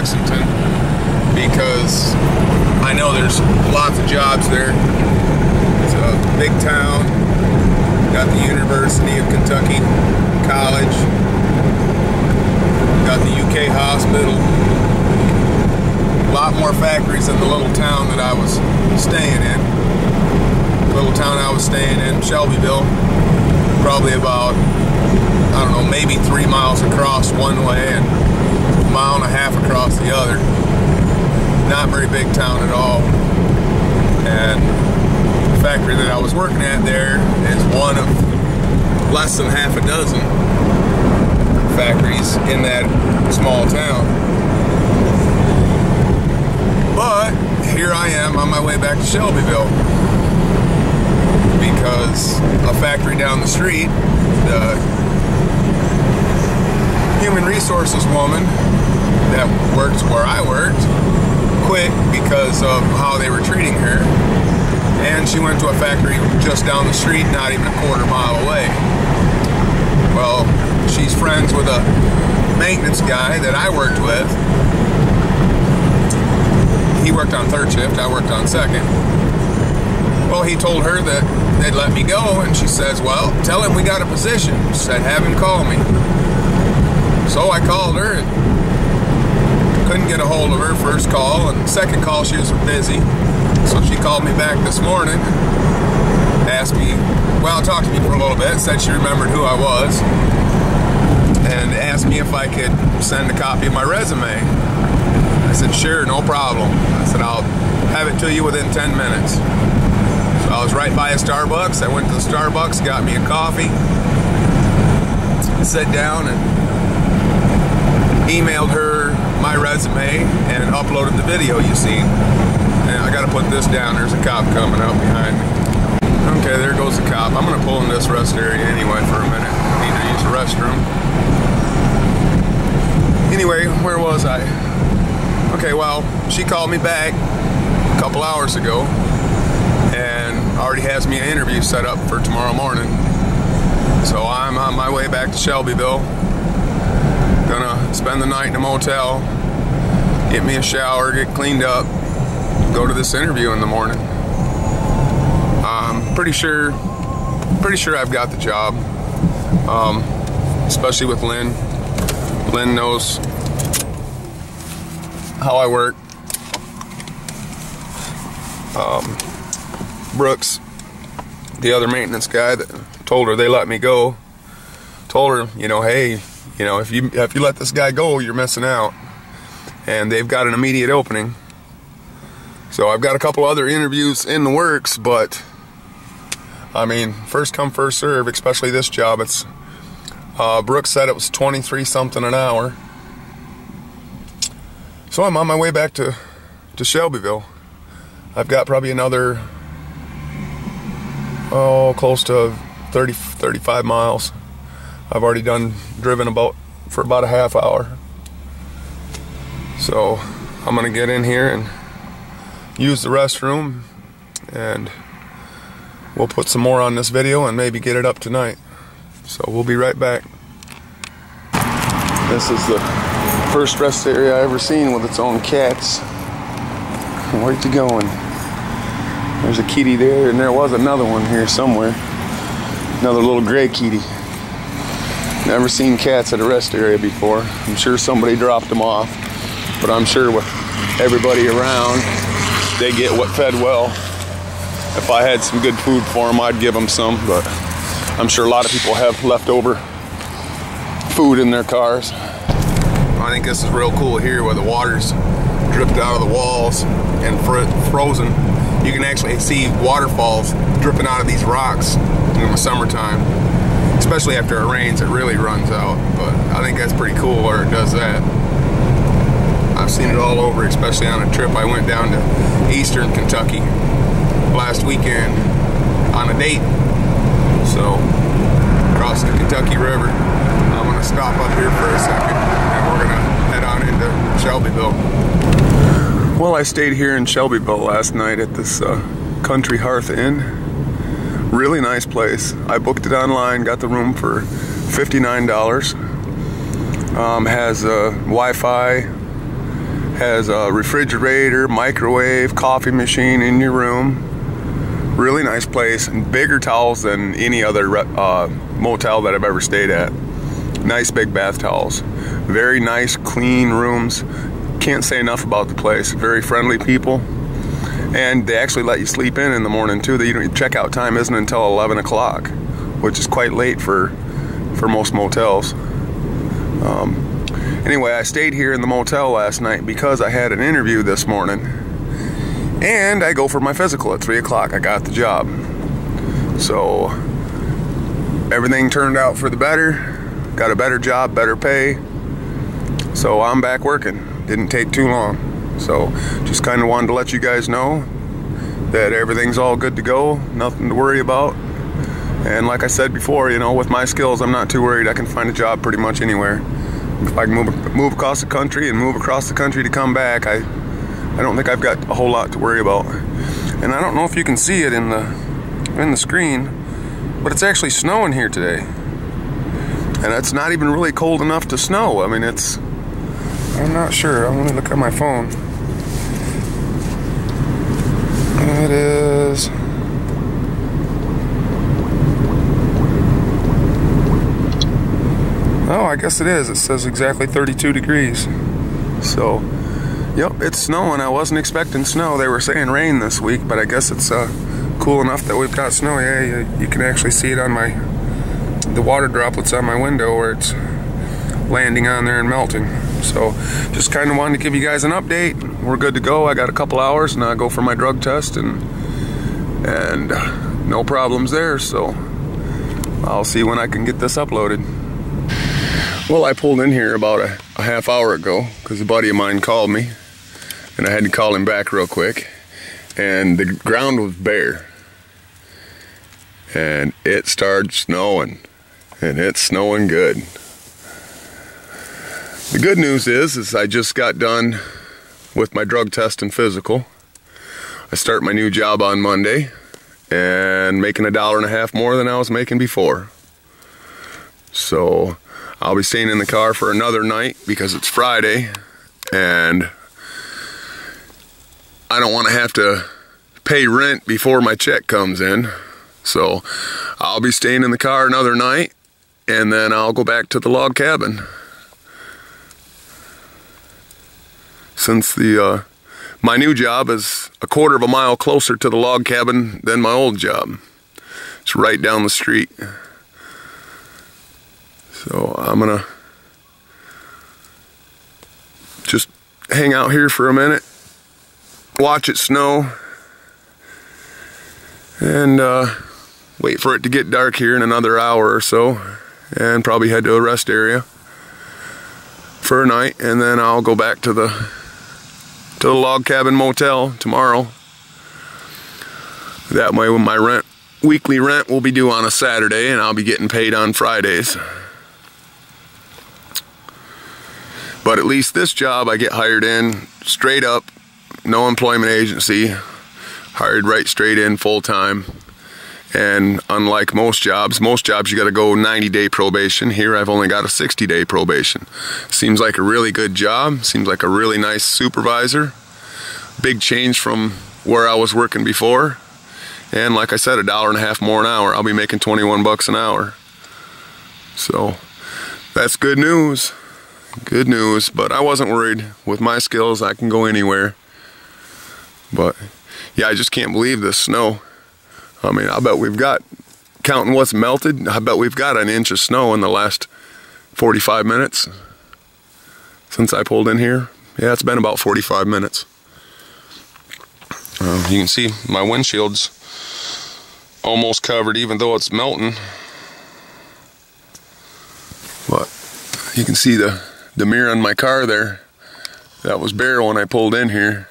Lexington because I know there's lots of jobs there. It's a big town. Got the University of Kentucky College. Got the UK hospital. A lot more factories than the little town that I was staying in. The little town I was staying in, Shelbyville, probably about, I don't know, maybe 3 miles across one way and a mile and a half across the other. Not very big town at all. And the factory that I was working at there is one of less than half a dozen factories in that small town. But here I am on my way back to Shelbyville because a factory down the street, the human resources woman that works where I worked quit because of how they were treating her, and she went to a factory just down the street, not even a quarter mile away. Well, she's friends with a maintenance guy that I worked with. He worked on third shift, I worked on second. Well, he told her that they'd let me go, and she says, well, tell him we got a position. She said, have him call me. So I called her and couldn't get a hold of her first call, and second call she was busy. So she called me back this morning, asked me, well, talked to me for a little bit, said she remembered who I was, and asked me if I could send a copy of my resume. I said, sure, no problem. I said, I'll have it to you within 10 minutes. So I was right by a Starbucks. I went to the Starbucks, got me a coffee, sat down and emailed her my resume and uploaded the video you see. And I gotta put this down. There's a cop coming up behind me. Okay, there goes the cop. I'm gonna pull in this rest area anyway for a minute. I need to use the restroom. Anyway, where was I? Okay, well, she called me back a couple hours ago and already has me an interview set up for tomorrow morning. So I'm on my way back to Shelbyville. Gonna spend the night in a motel, get me a shower, get cleaned up, go to this interview in the morning. I'm pretty sure I've got the job, especially with Lynn. Lynn knows how I work. Brooks, the other maintenance guy that told her they let me go, told her, you know, hey, you know, if you let this guy go, you're missing out. And they've got an immediate opening. So I've got a couple other interviews in the works, but I mean, first come, first serve, especially this job. It's Brooks said it was 23 something an hour. So I'm on my way back to Shelbyville. I've got probably another, close to 35 miles. I've already driven for about a half hour. So I'm gonna get in here and use the restroom, and we'll put some more on this video and maybe get it up tonight. So we'll be right back. This is the first rest area I ever seen with its own cats. Where's he going? There's a kitty there, and there was another one here somewhere. Another little gray kitty. Never seen cats at a rest area before. I'm sure somebody dropped them off, but I'm sure with everybody around, they get what fed well. If I had some good food for them, I'd give them some, but I'm sure a lot of people have leftover food in their cars. I think this is real cool here where the water's dripped out of the walls and frozen. You can actually see waterfalls dripping out of these rocks in the summertime. Especially after it rains, it really runs out. But I think that's pretty cool where it does that. I've seen it all over, especially on a trip I went down to Eastern Kentucky last weekend on a date. So, across the Kentucky River. I'm gonna stop up here for a second and we're gonna head on into Shelbyville. Well, I stayed here in Shelbyville last night at this Country Hearth Inn. Really nice place. I booked it online, got the room for $59. Has Wi-Fi, Has a refrigerator, microwave, coffee machine in your room. Really nice place, and bigger towels than any other motel that I've ever stayed at. Nice big bath towels. Very nice, clean rooms. Can't say enough about the place. Very friendly people. And they actually let you sleep in the morning too. The checkout time isn't until 11 o'clock, which is quite late for most motels. Anyway, I stayed here in the motel last night because I had an interview this morning. And I go for my physical at 3 o'clock. I got the job. So everything turned out for the better. Got a better job, better pay. So I'm back working. Didn't take too long. So just kind of wanted to let you guys know that everything's all good to go. Nothing to worry about. And like I said before, you know, with my skills, I'm not too worried. I can find a job pretty much anywhere. If I can move across the country and move across the country to come back, I don't think I've got a whole lot to worry about. And I don't know if you can see it in the screen, but it's actually snowing here today. And it's not even really cold enough to snow. I mean, I'm not sure. I'm gonna look at my phone. It is... Oh, I guess it is. It says exactly 32 degrees. So, yep, it's snowing. I wasn't expecting snow. They were saying rain this week, but I guess it's cool enough that we've got snow. Yeah, you can actually see it on the water droplets on my window where it's landing on there and melting. So just kind of wanted to give you guys an update. We're good to go. I got a couple hours and I'll go for my drug test and no problems there. So I'll see when I can get this uploaded. Well, I pulled in here about a half hour ago because a buddy of mine called me and I had to call him back real quick, and the ground was bare and it started snowing, and it's snowing good. The good news is I just got done with my drug test and physical. I start my new job on Monday and making $1.50 more than I was making before. So I'll be staying in the car for another night because it's Friday and I don't want to have to pay rent before my check comes in. So I'll be staying in the car another night and then I'll go back to the log cabin. Since my new job is a quarter of a mile closer to the log cabin than my old job. It's right down the street. So I'm gonna just hang out here for a minute, watch it snow, and wait for it to get dark here in another hour or so, and probably head to a rest area for a night, and then I'll go back to the log cabin motel tomorrow. That way when my weekly rent will be due on a Saturday and I'll be getting paid on Fridays. But at least this job I get hired in straight up, no employment agency, hired right straight in full time. And unlike most jobs you gotta go 90-day probation. Here I've only got a 60-day probation. Seems like a really good job, seems like a really nice supervisor. Big change from where I was working before. And like I said, $1.50 more an hour. I'll be making 21 bucks an hour. So that's good news. Good news, but I wasn't worried. With my skills, I can go anywhere. But yeah, I just can't believe this snow. I mean, I bet we've got, counting what's melted, I bet we've got an inch of snow in the last 45 minutes since I pulled in here. Yeah, it's been about 45 minutes. You can see my windshield's almost covered even though it's melting. But you can see the mirror on my car there. That was bare when I pulled in here.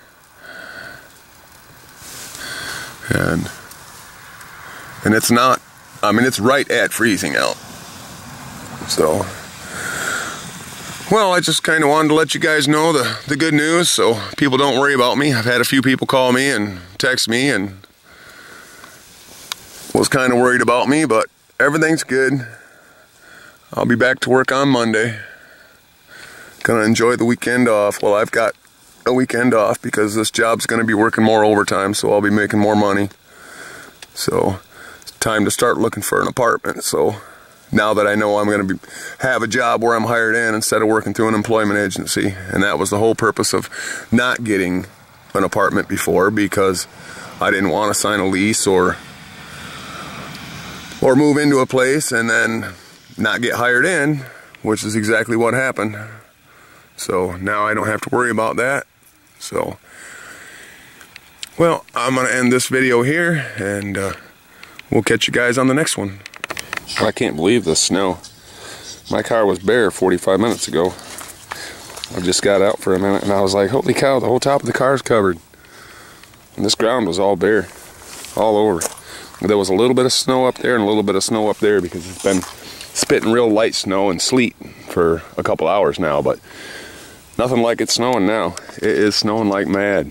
And it's not, I mean, it's right at freezing out. So, well, I just kind of wanted to let you guys know the good news so people don't worry about me. I've had a few people call me and text me and was kind of worried about me, but everything's good. I'll be back to work on Monday. Gonna enjoy the weekend off. Well, I've got a weekend off because this job's going to be working more overtime, so I'll be making more money. So it's time to start looking for an apartment. So now that I know I'm going to have a job where I'm hired in instead of working through an employment agency. And that was the whole purpose of not getting an apartment before, because I didn't want to sign a lease or move into a place and then not get hired in, which is exactly what happened. So now I don't have to worry about that. So, well, I'm going to end this video here, and we'll catch you guys on the next one. I can't believe this snow. My car was bare 45 minutes ago. I just got out for a minute and I was like, holy cow, the whole top of the car is covered. And this ground was all bare, all over. There was a little bit of snow up there and a little bit of snow up there because it's been spitting real light snow and sleet for a couple hours now, but nothing like it's snowing now. It is snowing like mad.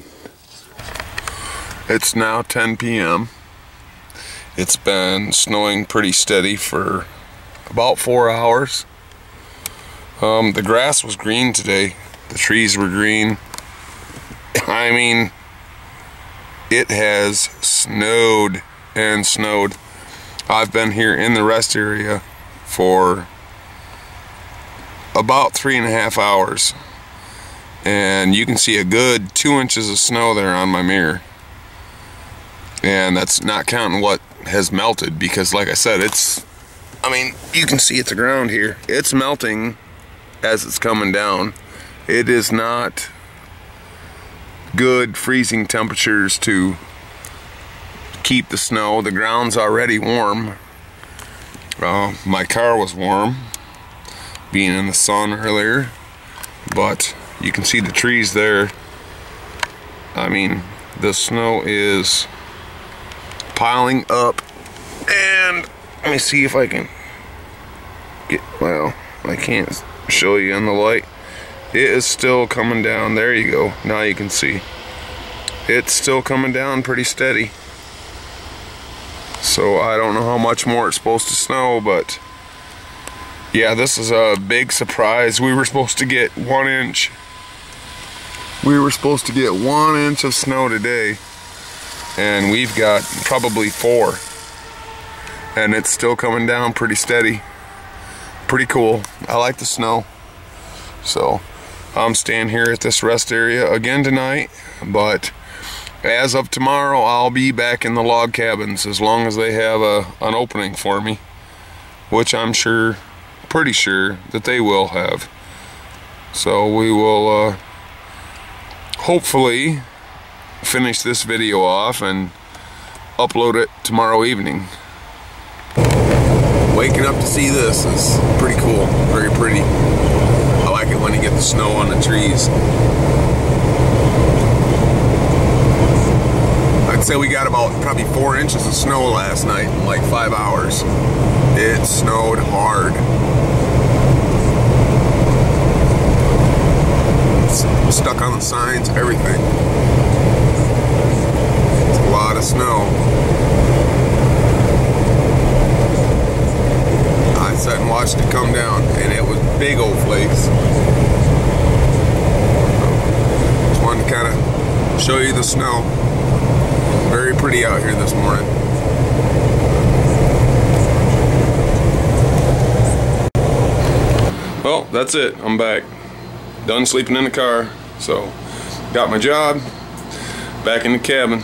It's now 10 p.m. It's been snowing pretty steady for about 4 hours. The grass was green today. The trees were green. I mean, it has snowed and snowed. I've been here in the rest area for about 3.5 hours. And you can see a good 2 inches of snow there on my mirror. And that's not counting what has melted, because like I said, I mean, you can see at the ground here, it's melting as it's coming down. It is not good freezing temperatures to keep the snow. The ground's already warm. My car was warm being in the sun earlier, but you can see the trees there. I mean, the snow is piling up, and let me see if I can get, well, I can't show you in the light. It is still coming down. There you go. Now you can see. It's still coming down pretty steady. So I don't know how much more it's supposed to snow, but yeah, this is a big surprise. We were supposed to get 1 inch. We were supposed to get 1 inch of snow today, and we've got probably 4. And it's still coming down pretty steady. Pretty cool. I like the snow. So I'm staying here at this rest area again tonight, but as of tomorrow I'll be back in the log cabins as long as they have an opening for me, which I'm pretty sure that they will have. So we will hopefully finish this video off and upload it tomorrow evening. Waking up to see this is pretty cool, very pretty. I like it when you get the snow on the trees. I'd say we got about probably 4 inches of snow last night in like 5 hours. It snowed hard. It's stuck on the signs, everything. It's a lot of snow. I sat and watched it come down, and it was big old flakes. Just wanted to kind of show you the snow. Very pretty out here this morning. Well, that's it. I'm back. Done sleeping in the car. So, got my job. Back in the cabin.